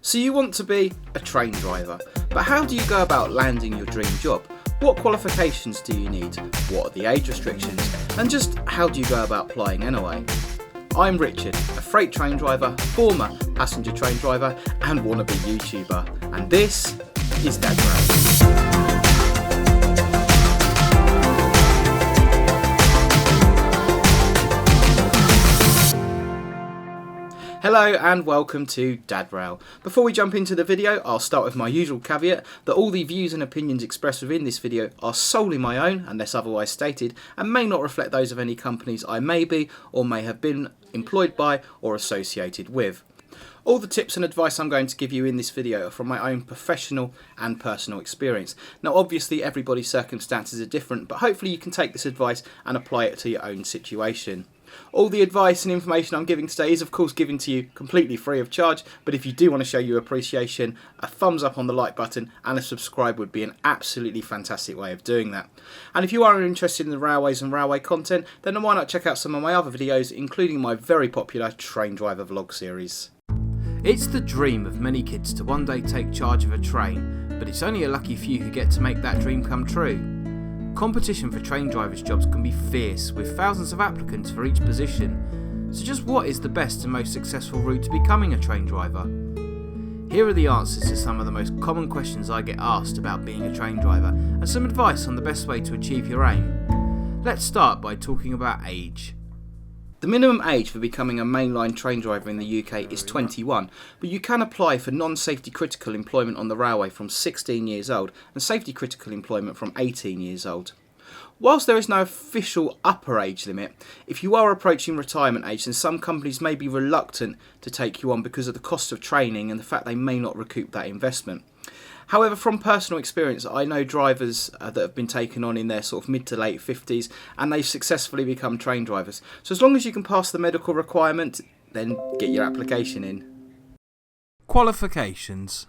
So you want to be a train driver, but how do you go about landing your dream job? What qualifications do you need? What are the age restrictions? And just how do you go about applying anyway? I'm Richard, a freight train driver, former passenger train driver and wannabe YouTuber, and this is Dad Rail. Hello and welcome to Dad Rail. Before we jump into the video, I'll start with my usual caveat that all the views and opinions expressed within this video are solely my own unless otherwise stated and may not reflect those of any companies I may be or may have been employed by or associated with. All the tips and advice I'm going to give you in this video are from my own professional and personal experience. Now obviously everybody's circumstances are different, but hopefully you can take this advice and apply it to your own situation. All the advice and information I'm giving today is of course given to you completely free of charge, but if you do want to show your appreciation, a thumbs up on the like button and a subscribe would be an absolutely fantastic way of doing that. And if you are interested in the railways and railway content, then why not check out some of my other videos, including my very popular train driver vlog series. It's the dream of many kids to one day take charge of a train, but it's only a lucky few who get to make that dream come true. Competition for train drivers' jobs can be fierce, with thousands of applicants for each position. So just what is the best and most successful route to becoming a train driver? Here are the answers to some of the most common questions I get asked about being a train driver, and some advice on the best way to achieve your aim. Let's start by talking about age. The minimum age for becoming a mainline train driver in the UK is 21, but you can apply for non-safety critical employment on the railway from 16 years old and safety critical employment from 18 years old. Whilst there is no official upper age limit, if you are approaching retirement age, then some companies may be reluctant to take you on because of the cost of training and the fact they may not recoup that investment. However, from personal experience, I know drivers that have been taken on in their sort of mid to late 50s and they've successfully become train drivers. So as long as you can pass the medical requirement, then get your application in. Qualifications.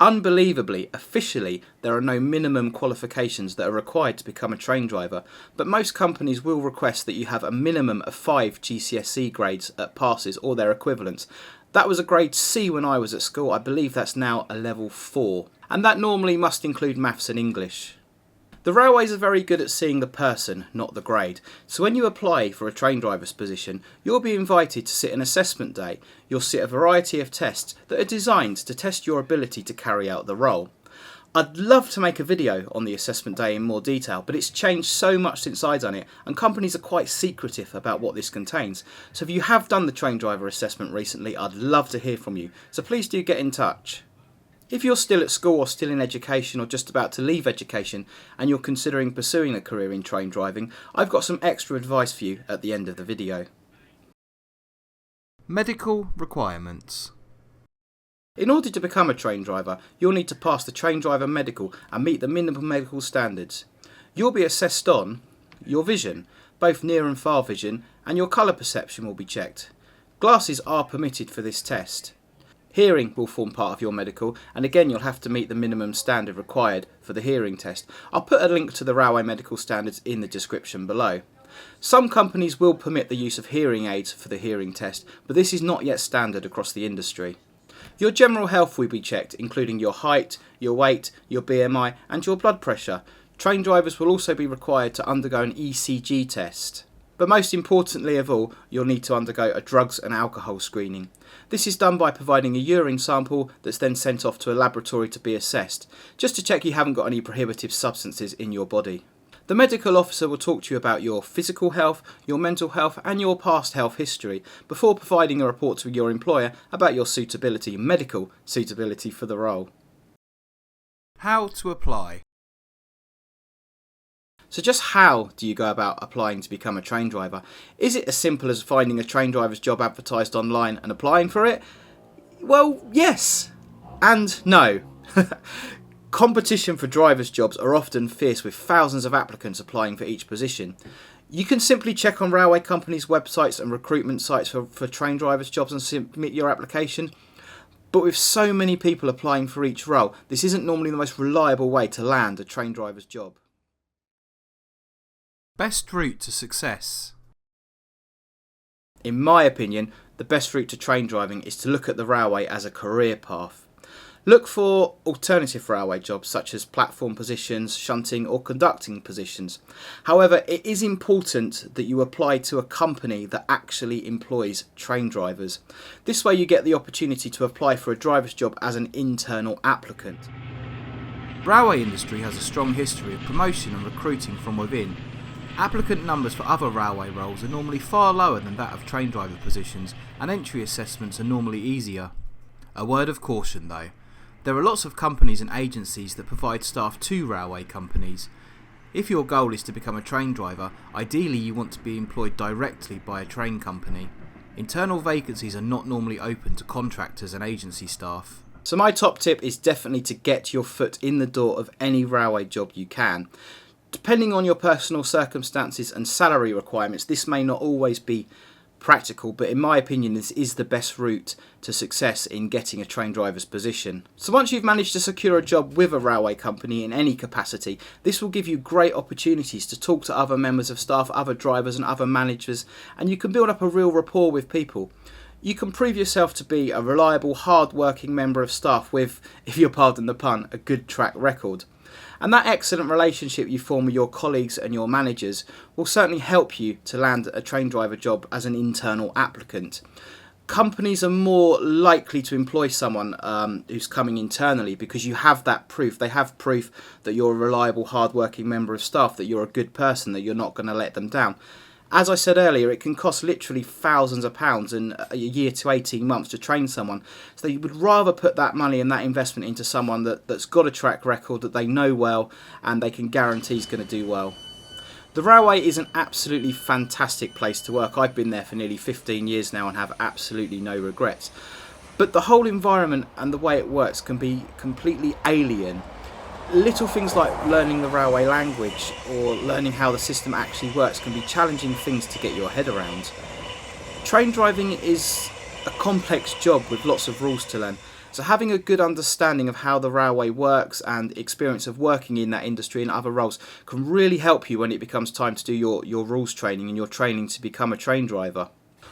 Unbelievably, officially, there are no minimum qualifications that are required to become a train driver, but most companies will request that you have a minimum of 5 GCSE grades at passes or their equivalents. That was a grade C when I was at school. I believe that's now a level 4, and that normally must include maths and English. The railways are very good at seeing the person, not the grade. So when you apply for a train driver's position, you'll be invited to sit an assessment day. You'll sit a variety of tests that are designed to test your ability to carry out the role. I'd love to make a video on the assessment day in more detail, but it's changed so much since I've done it, and companies are quite secretive about what this contains. So if you have done the train driver assessment recently, I'd love to hear from you. So please do get in touch. If you're still at school or still in education or just about to leave education and you're considering pursuing a career in train driving, I've got some extra advice for you at the end of the video. Medical requirements. In order to become a train driver, you'll need to pass the train driver medical and meet the minimum medical standards. You'll be assessed on your vision, both near and far vision, and your colour perception will be checked. Glasses are permitted for this test. Hearing will form part of your medical, and again you'll have to meet the minimum standard required for the hearing test. I'll put a link to the railway medical standards in the description below. Some companies will permit the use of hearing aids for the hearing test, but this is not yet standard across the industry. Your general health will be checked, including your height, your weight, your BMI and your blood pressure. Train drivers will also be required to undergo an ECG test. But most importantly of all, you'll need to undergo a drugs and alcohol screening. This is done by providing a urine sample that's then sent off to a laboratory to be assessed, just to check you haven't got any prohibitive substances in your body. The medical officer will talk to you about your physical health, your mental health and your past health history before providing a report to your employer about your medical suitability for the role. How to apply. So just how do you go about applying to become a train driver? Is it as simple as finding a train driver's job advertised online and applying for it? Well, yes and no. Competition for drivers' jobs are often fierce, with thousands of applicants applying for each position. You can simply check on railway companies' websites and recruitment sites for train drivers' jobs and submit your application. But with so many people applying for each role, this isn't normally the most reliable way to land a train driver's job. Best route to success. In my opinion, the best route to train driving is to look at the railway as a career path. Look for alternative railway jobs such as platform positions, shunting or conducting positions. However, it is important that you apply to a company that actually employs train drivers. This way you get the opportunity to apply for a driver's job as an internal applicant. Railway industry has a strong history of promotion and recruiting from within. Applicant numbers for other railway roles are normally far lower than that of train driver positions, and entry assessments are normally easier. A word of caution though. There are lots of companies and agencies that provide staff to railway companies. If your goal is to become a train driver, ideally you want to be employed directly by a train company. Internal vacancies are not normally open to contractors and agency staff. So my top tip is definitely to get your foot in the door of any railway job you can. Depending on your personal circumstances and salary requirements, this may not always be practical, but in my opinion this is the best route to success in getting a train driver's position. So once you've managed to secure a job with a railway company in any capacity, this will give you great opportunities to talk to other members of staff, other drivers and other managers, and you can build up a real rapport with people. You can prove yourself to be a reliable, hard-working member of staff with, if you'll pardon the pun, a good track record. And that excellent relationship you form with your colleagues and your managers will certainly help you to land a train driver job as an internal applicant. Companies are more likely to employ someone who's coming internally because you have that proof. They have proof that you're a reliable, hard-working member of staff, that you're a good person, that you're not going to let them down. As I said earlier, it can cost literally thousands of pounds in a year to 18 months to train someone. So you would rather put that money and that investment into someone that's got a track record, that they know well, and they can guarantee is going to do well. The railway is an absolutely fantastic place to work. I've been there for nearly 15 years now and have absolutely no regrets. But the whole environment and the way it works can be completely alien. Little things like learning the railway language or learning how the system actually works can be challenging things to get your head around. Train driving is a complex job with lots of rules to learn, so having a good understanding of how the railway works and experience of working in that industry and other roles can really help you when it becomes time to do your rules training and your training to become a train driver.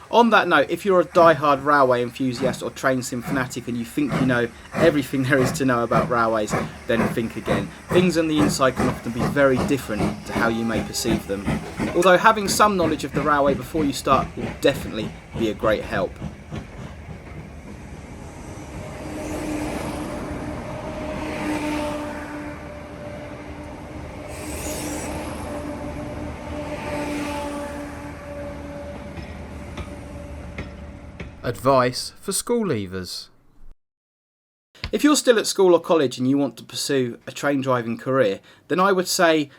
On that note, if you're a die-hard railway enthusiast or train sim fanatic and you think you know everything there is to know about railways, then think again. Things on the inside can often be very different to how you may perceive them. Although having some knowledge of the railway before you start will definitely be a great help. Advice for school leavers. If you're still at school or college and you want to pursue a train driving career, then I would say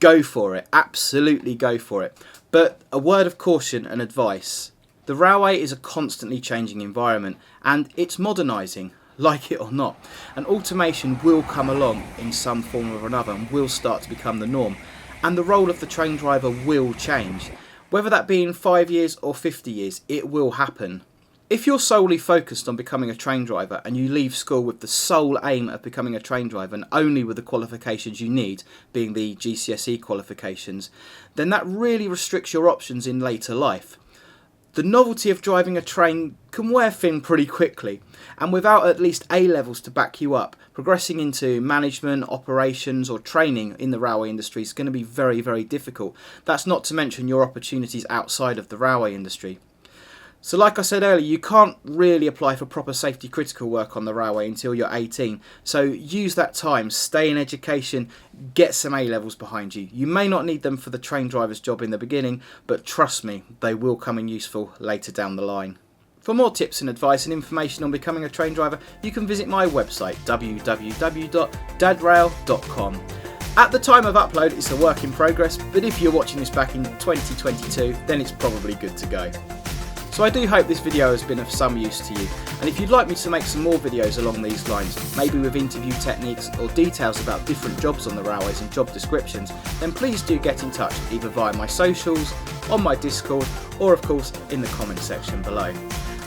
go for it. Absolutely go for it. But a word of caution and advice. The railway is a constantly changing environment and it's modernising, like it or not. And automation will come along in some form or another and will start to become the norm. And the role of the train driver will change. Whether that be in 5 years or 50 years, it will happen. If you're solely focused on becoming a train driver and you leave school with the sole aim of becoming a train driver and only with the qualifications you need, being the GCSE qualifications, then that really restricts your options in later life. The novelty of driving a train can wear thin pretty quickly, and without at least A-levels to back you up, progressing into management, operations or training in the railway industry is going to be very, very difficult. That's not to mention your opportunities outside of the railway industry. So like I said earlier, you can't really apply for proper safety critical work on the railway until you're 18. So use that time, stay in education, get some A-levels behind you. You may not need them for the train driver's job in the beginning, but trust me, they will come in useful later down the line. For more tips and advice and information on becoming a train driver, you can visit my website, www.dadrail.com. At the time of upload, it's a work in progress, but if you're watching this back in 2022, then it's probably good to go. So I do hope this video has been of some use to you, and if you'd like me to make some more videos along these lines, maybe with interview techniques or details about different jobs on the railways and job descriptions, then please do get in touch either via my socials, on my Discord, or of course in the comment section below.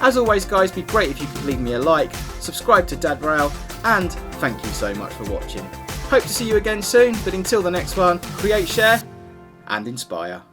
As always guys, it'd be great if you could leave me a like, subscribe to Dad Rail, and thank you so much for watching. Hope to see you again soon, but until the next one, create, share, and inspire.